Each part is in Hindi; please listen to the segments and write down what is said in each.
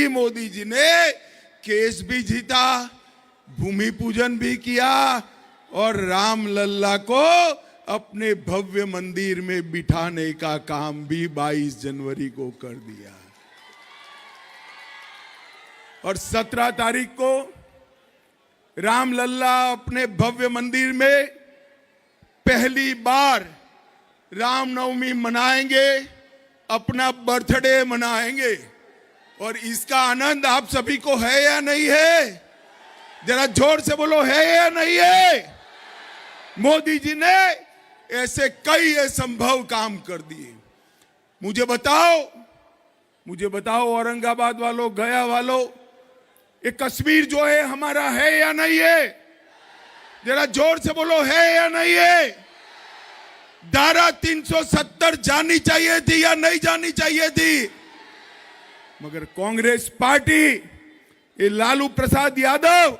मोदी जी ने केस भी जीता, भूमि पूजन भी किया और राम लल्ला को अपने भव्य मंदिर में बिठाने का काम भी 22 जनवरी को कर दिया। और 17 तारीख को राम लल्ला अपने भव्य मंदिर में पहली बार रामनवमी मनाएंगे, अपना बर्थडे मनाएंगे। और इसका आनंद आप सभी को है या नहीं है? जरा जोर से बोलो, है या नहीं है? मोदी जी ने ऐसे कई असंभव काम कर दिए। मुझे बताओ औरंगाबाद वालों, गया वालों, ये कश्मीर जो है हमारा है या नहीं है? जरा जोर से बोलो, है या नहीं है? धारा 370 जानी चाहिए थी या नहीं जानी चाहिए थी? मगर कांग्रेस पार्टी, ये लालू प्रसाद यादव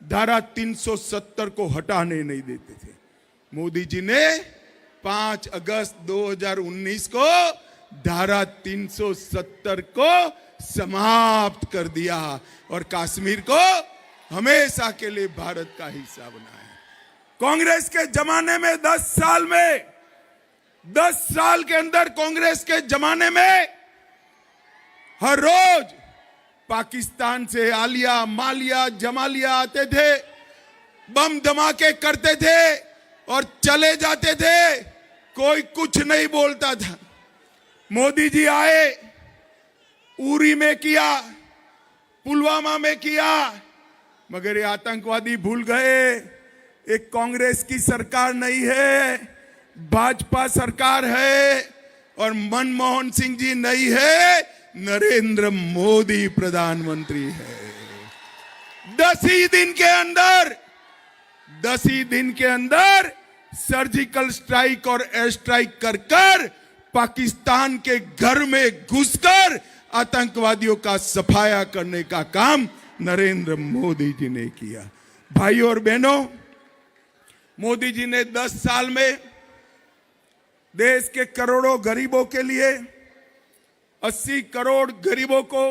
धारा 370 को हटाने नहीं देते थे। मोदी जी ने 5 अगस्त 2019 को धारा 370 को समाप्त कर दिया और कश्मीर को हमेशा के लिए भारत का हिस्सा बनाया। कांग्रेस के जमाने में 10 साल के अंदर कांग्रेस के जमाने में हर रोज पाकिस्तान से आलिया, मालिया, जमालिया आते थे, बम धमाके करते थे और चले जाते थे, कोई कुछ नहीं बोलता था। मोदी जी आए, उरी में किया, पुलवामा में किया, मगर ये आतंकवादी भूल गए एक कांग्रेस की सरकार नहीं है, भाजपा सरकार है और मनमोहन सिंह जी नहीं है, नरेंद्र मोदी प्रधानमंत्री है। 10 ही दिन के अंदर सर्जिकल स्ट्राइक और एयर स्ट्राइक कर पाकिस्तान के घर में घुसकर आतंकवादियों का सफाया करने का काम नरेंद्र मोदी जी ने किया। भाइयों और बहनों, मोदी जी ने 10 साल में देश के करोड़ों गरीबों के लिए 80 करोड़ गरीबों को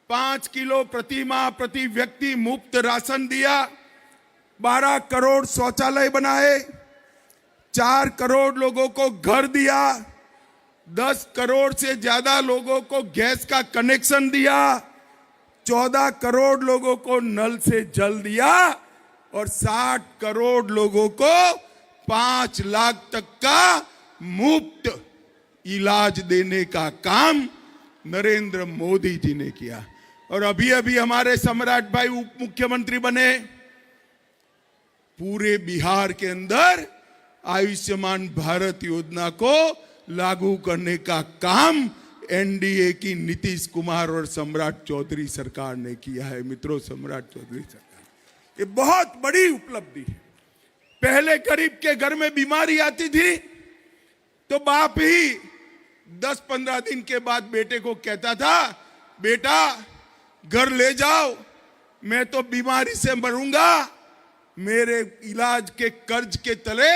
5 किलो प्रति माह प्रति व्यक्ति मुफ्त राशन दिया, 12 करोड़ शौचालय बनाए, 4 करोड़ लोगों को घर दिया, 10 करोड़ से ज्यादा लोगों को गैस का कनेक्शन दिया, 14 करोड़ लोगों को नल से जल दिया और 60 करोड़ लोगों को 5 लाख तक का मुफ्त इलाज देने का काम नरेंद्र मोदी जी ने किया। और अभी हमारे सम्राट भाई उप मुख्यमंत्री बने, पूरे बिहार के अंदर आयुष्मान भारत योजना को लागू करने का काम एनडीए की नीतीश कुमार और सम्राट चौधरी सरकार ने किया है। मित्रों, सम्राट चौधरी सरकार, ये बहुत बड़ी उपलब्धि है। पहले गरीब के घर में बीमारी आती थी तो बाप ही 10-15 दिन के बाद बेटे को कहता था, बेटा घर ले जाओ, मैं तो बीमारी से मरूंगा, मेरे इलाज के कर्ज के तले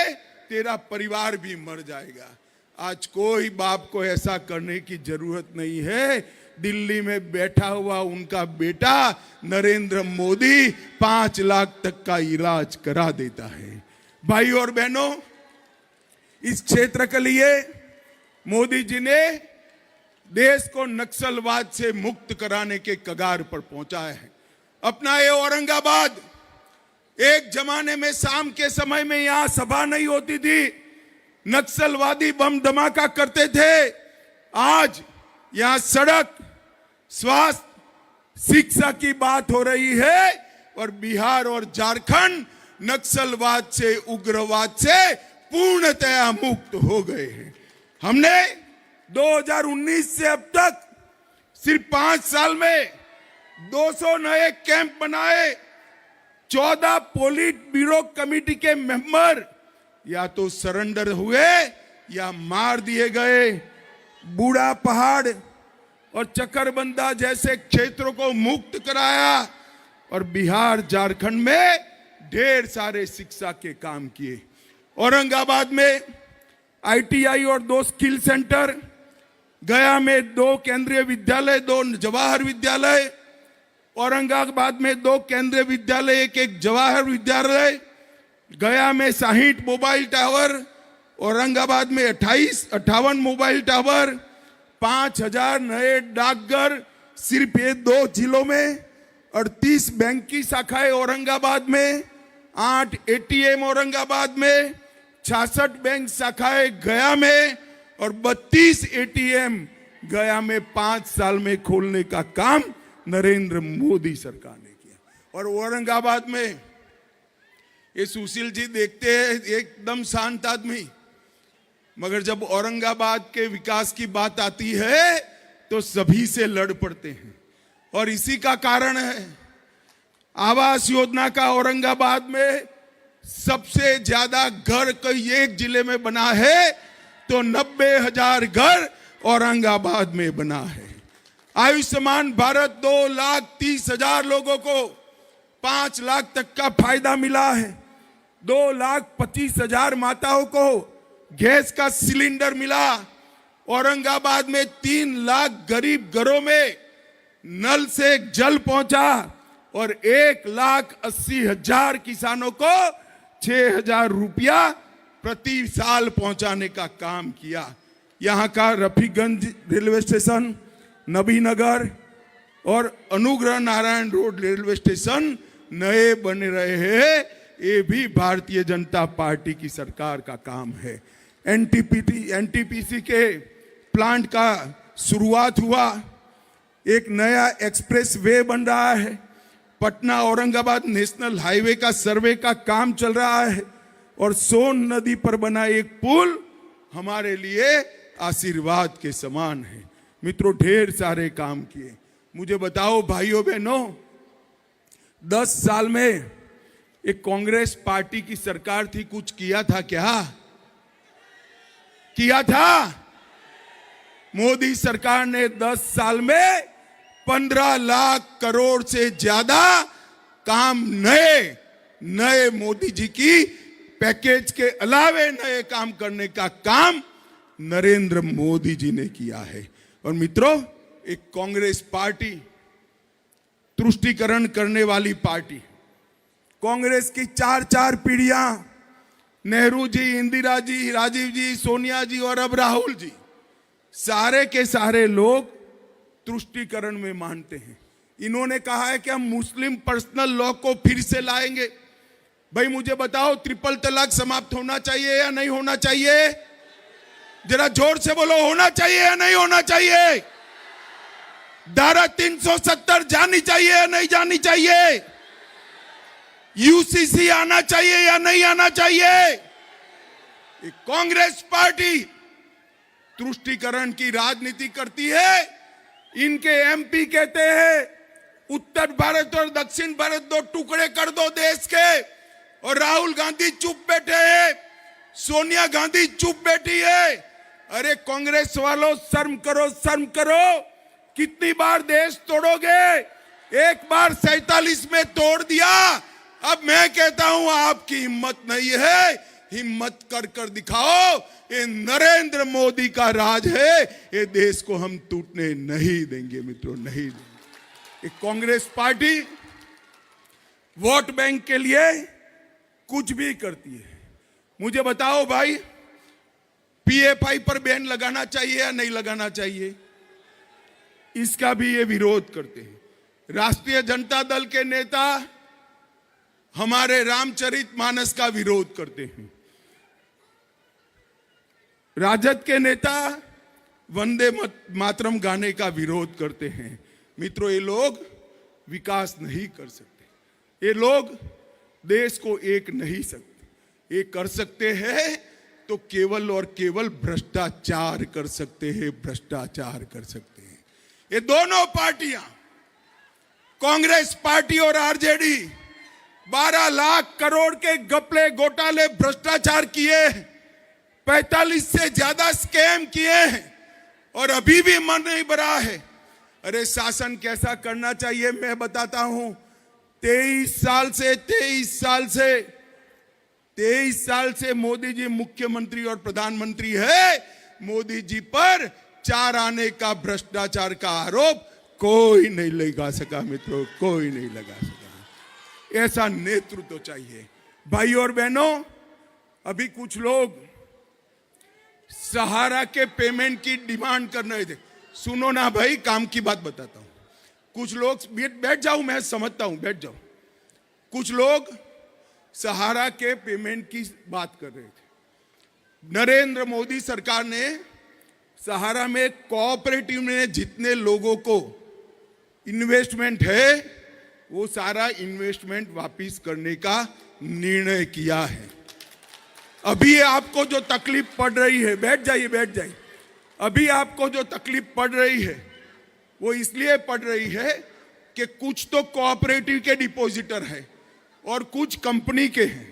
तेरा परिवार भी मर जाएगा। आज कोई बाप को ऐसा करने की जरूरत नहीं है। दिल्ली में बैठा हुआ उनका बेटा नरेंद्र मोदी 5 लाख तक का इलाज करा देता है। भाइयों और बहनों, इस क्षेत्र के लिए मोदी जी ने देश को नक्सलवाद से मुक्त कराने के कगार पर पहुंचाया है। अपना ये औरंगाबाद, एक जमाने में शाम के समय में यहां सभा नहीं होती थी, नक्सलवादी बम धमाका करते थे। आज यहां सड़क, स्वास्थ्य, शिक्षा की बात हो रही है और बिहार और झारखंड नक्सलवाद से, उग्रवाद से पूर्णतया मुक्त हो गए हैं। हमने 2019 से अब तक सिर्फ 5 साल में 200 नए कैंप बनाए। 14 पोलिट ब्यूरो कमेटी के मेंबर या तो सरेंडर हुए या मार दिए गए। बूढ़ा पहाड़ और चकरबंदा जैसे क्षेत्रों को मुक्त कराया और बिहार, झारखंड में ढेर सारे शिक्षा के काम किए। औरंगाबाद में आईटीआई और 2 स्किल सेंटर, गया में 2 केंद्रीय विद्यालय, 2 जवाहर विद्यालय, औरंगाबाद में 2 केंद्रीय विद्यालय, एक जवाहर विद्यालय, गया में 60 मोबाइल टावर, औरंगाबाद में 58 मोबाइल टावर, 5000 नए डाकघर सिर्फ ये 2 जिलों में, 38 बैंक की शाखाएं औरंगाबाद में, 8 एटीएम औरंगाबाद में, 66 बैंक शाखाएं गया में और 32 एटीएम गया में 5 साल में खोलने का काम नरेंद्र मोदी सरकार ने किया। और औरंगाबाद में ये सुशील जी देखते हैं एकदम शांत आदमी, मगर जब औरंगाबाद के विकास की बात आती है तो सभी से लड़ पड़ते हैं। और इसी का कारण है आवास योजना का औरंगाबाद में सबसे ज्यादा घर कोई एक जिले में बना है तो 90,000 घर औरंगाबाद में बना है। आयुष्मान भारत 2,30,000 लोगों को 5 लाख तक का फायदा मिला है। 2,25,000 माताओं को गैस का सिलेंडर मिला। औरंगाबाद में 3 लाख गरीब घरों में नल से जल पहुंचा और 1,80,000 किसानों को 6,000 रुपया प्रति साल पहुंचाने का काम किया। यहाँ का रफीगंज रेलवे स्टेशन, नबीनगर और Anugrah Narayan road railway station नए बन रहे हैं। ये भी भारतीय जनता पार्टी की सरकार का काम है। एनटीपीसी के प्लांट का शुरुआत हुआ। एक नया एक्सप्रेस वे बन रहा है। पटना औरंगाबाद नेशनल हाईवे का सर्वे का काम चल रहा है और सोन नदी पर बना एक पुल हमारे लिए आशीर्वाद के समान है। मित्रों, ढेर सारे काम किए। मुझे बताओ भाइयों बहनों, 10 साल में एक कांग्रेस पार्टी की सरकार थी, कुछ किया था क्या? किया था? मोदी सरकार ने 10 साल में 15 लाख करोड़ से ज्यादा काम नए मोदी जी की पैकेज के अलावे नए काम करने का काम नरेंद्र मोदी जी ने किया है। और मित्रों, एक कांग्रेस पार्टी तुष्टीकरण करने वाली पार्टी, कांग्रेस की 4 पीढ़ियां, नेहरू जी, इंदिरा जी, राजीव जी, सोनिया जी और अब राहुल जी, सारे के सारे लोग तुष्टीकरण में मानते हैं। इन्होंने कहा है कि हम मुस्लिम पर्सनल लॉ को फिर से लाएंगे। भाई मुझे बताओ, ट्रिपल तलाक समाप्त होना चाहिए या नहीं होना चाहिए? जरा जोर से बोलो, होना चाहिए या नहीं होना चाहिए? धारा 370 जानी चाहिए या नहीं जानी चाहिए? यूसीसी आना चाहिए या नहीं आना चाहिए? कांग्रेस पार्टी तुष्टीकरण की राजनीति करती है। इनके एमपी कहते हैं उत्तर भारत और दक्षिण भारत 2 टुकड़े कर दो देश के, और राहुल गांधी चुप बैठे हैं, सोनिया गांधी चुप बैठी है। अरे कांग्रेस वालों, शर्म करो, शर्म करो। कितनी बार देश तोड़ोगे? एक बार 47 में तोड़ दिया। अब मैं कहता हूं आपकी हिम्मत नहीं है, हिम्मत कर दिखाओ। ये नरेंद्र मोदी का राज है, ये देश को हम टूटने नहीं देंगे मित्रों, नहीं देंगे। कांग्रेस पार्टी वोट बैंक के लिए कुछ भी करती है। मुझे बताओ भाई, पीएफआई पर बैन लगाना चाहिए या नहीं लगाना चाहिए? इसका भी ये विरोध करते हैं। राष्ट्रीय जनता दल के नेता हमारे रामचरितमानस का विरोध करते हैं। राजद के नेता वंदे मातरम गाने का विरोध करते हैं। मित्रों, ये लोग विकास नहीं कर सकते, ये लोग देश को एक नहीं सकते। ये कर सकते हैं तो केवल और केवल भ्रष्टाचार कर सकते हैं, भ्रष्टाचार कर सकते हैं। ये दोनों पार्टियां, कांग्रेस पार्टी और आरजेडी, 12 लाख करोड़ के घपले, घोटाले, भ्रष्टाचार किए, 45 से ज्यादा स्कैम किए हैं और अभी भी मन नहीं भरा है। अरे शासन कैसा करना चाहिए मैं बताता हूं। 23 साल से मोदी जी मुख्यमंत्री और प्रधानमंत्री है। मोदी जी पर चार आने का भ्रष्टाचार का आरोप कोई नहीं लगा सका मित्रों, कोई नहीं लगा सका। ऐसा नेतृत्व चाहिए। भाई और बहनों, अभी कुछ लोग सहारा के पेमेंट की डिमांड कर रहे थे। सुनो ना भाई, काम की बात बताता हूं। कुछ लोग, बैठ जाओ, मैं समझता हूं, बैठ जाओ। कुछ लोग सहारा के पेमेंट की बात कर रहे थे। नरेंद्र मोदी सरकार ने सहारा में कोऑपरेटिव में जितने लोगों को इन्वेस्टमेंट है वो सारा इन्वेस्टमेंट वापस करने का निर्णय किया है। अभी आपको जो तकलीफ पड़ रही है, बैठ जाइए, बैठ जाइए। अभी आपको जो तकलीफ पड़ रही है वो इसलिए पड़ रही है कि कुछ तो कोऑपरेटिव के डिपॉजिटर है और कुछ कंपनी के हैं।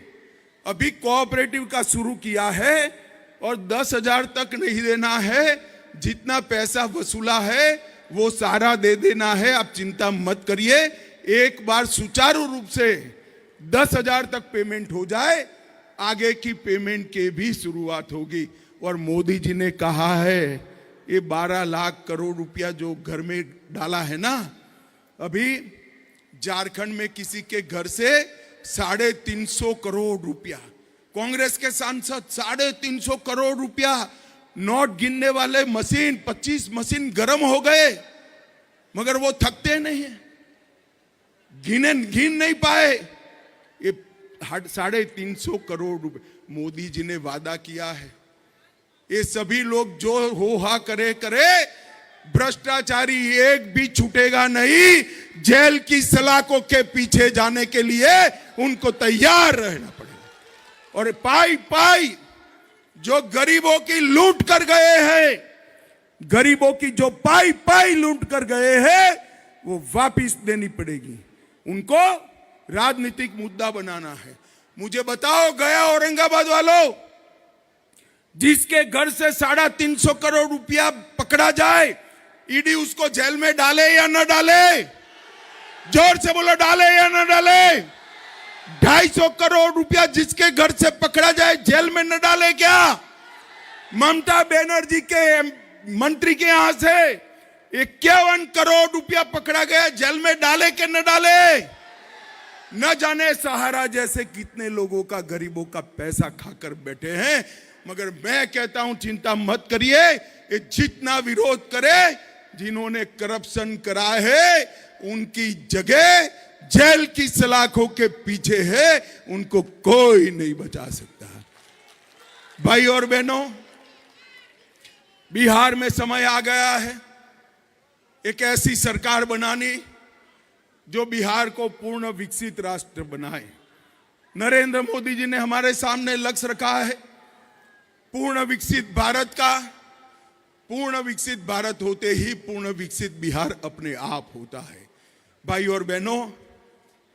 अभी कोऑपरेटिव का शुरू किया है और 10,000 तक नहीं देना है, जितना पैसा वसूला है वो सारा दे देना है। आप चिंता मत करिए, एक बार सुचारू रूप से 10,000 तक पेमेंट हो जाए, आगे की पेमेंट के भी शुरुआत होगी। और मोदी जी ने कहा है ये 12 लाख करोड़ रुपया जो घर में डाला है ना, अभी झारखंड में किसी के घर से 350 करोड़ रुपया, कांग्रेस के सांसद 350 करोड़ रुपया, नोट गिनने वाले मशीन 25 मशीन गर्म हो गए, मगर वो थकते नहीं है, गिन नहीं पाए। ये 350 करोड़ रुपए मोदी जी ने वादा किया है। ये सभी लोग जो हो हा करे, भ्रष्टाचारी एक भी छूटेगा नहीं। जेल की सलाखों के पीछे जाने के लिए उनको तैयार रहना पड़ेगा। और पाई पाई जो गरीबों की लूट कर गए हैं, गरीबों की जो पाई पाई लूट कर गए हैं, वो वापिस देनी पड़ेगी। उनको राजनीतिक मुद्दा बनाना है। मुझे बताओ, गया औरंगाबाद वालों, जिसके घर से 350 करोड़ रुपया पकड़ा जाए, ईडी उसको जेल में डाले या न डाले? जोर से बोलो, डाले या न डाले? 250 करोड़ रुपया जिसके घर से पकड़ा जाए, जेल में न डाले क्या? ममता बनर्जी के मंत्री के यहां से 51 करोड़ रुपया पकड़ा गया, जेल में डाले के न डाले? न जाने सहारा जैसे कितने लोगों का, गरीबों का पैसा खाकर बैठे हैं। मगर मैं कहता हूं, चिंता मत करिए, ये जितना विरोध करे, जिन्होंने करप्शन करा है उनकी जगह जेल की सलाखों के पीछे है, उनको कोई नहीं बचा सकता। भाई और बहनों, बिहार में समय आ गया है एक ऐसी सरकार बनानी जो बिहार को पूर्ण विकसित राष्ट्र बनाए। नरेंद्र मोदी जी ने हमारे सामने लक्ष्य रखा है पूर्ण विकसित भारत का। पूर्ण विकसित भारत होते ही पूर्ण विकसित बिहार अपने आप होता है। भाई और बहनों,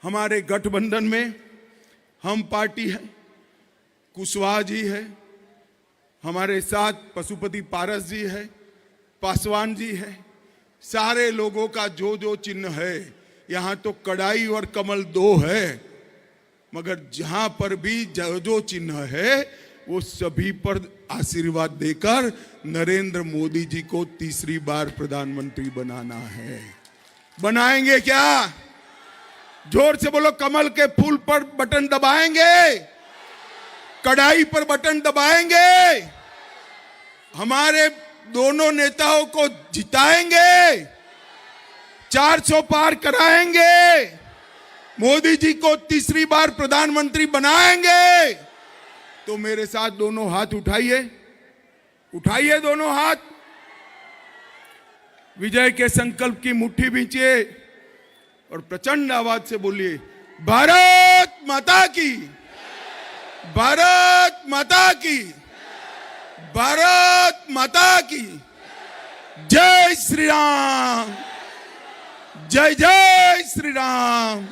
हमारे गठबंधन में हम पार्टी है, कुशवाहा जी है, हमारे साथ पशुपति पारस जी है, पासवान जी है। सारे लोगों का जो जो चिन्ह है, यहां तो कड़ाई और कमल 2 है, मगर जहां पर भी जो जो चिन्ह है वो सभी पर आशीर्वाद देकर नरेंद्र मोदी जी को तीसरी बार प्रधानमंत्री बनाना है। बनाएंगे क्या? जोर से बोलो, कमल के फूल पर बटन दबाएंगे, कड़ाई पर बटन दबाएंगे, हमारे दोनों नेताओं को जिताएंगे, 400 पार कराएंगे, मोदी जी को तीसरी बार प्रधानमंत्री बनाएंगे। तो मेरे साथ दोनों हाथ उठाइए, उठाइए दोनों हाथ, विजय के संकल्प की मुट्ठी भींचिए और प्रचंड आवाज से बोलिए, भारत माता की, भारत माता की, भारत माता की जय श्री राम, जय जय श्री राम।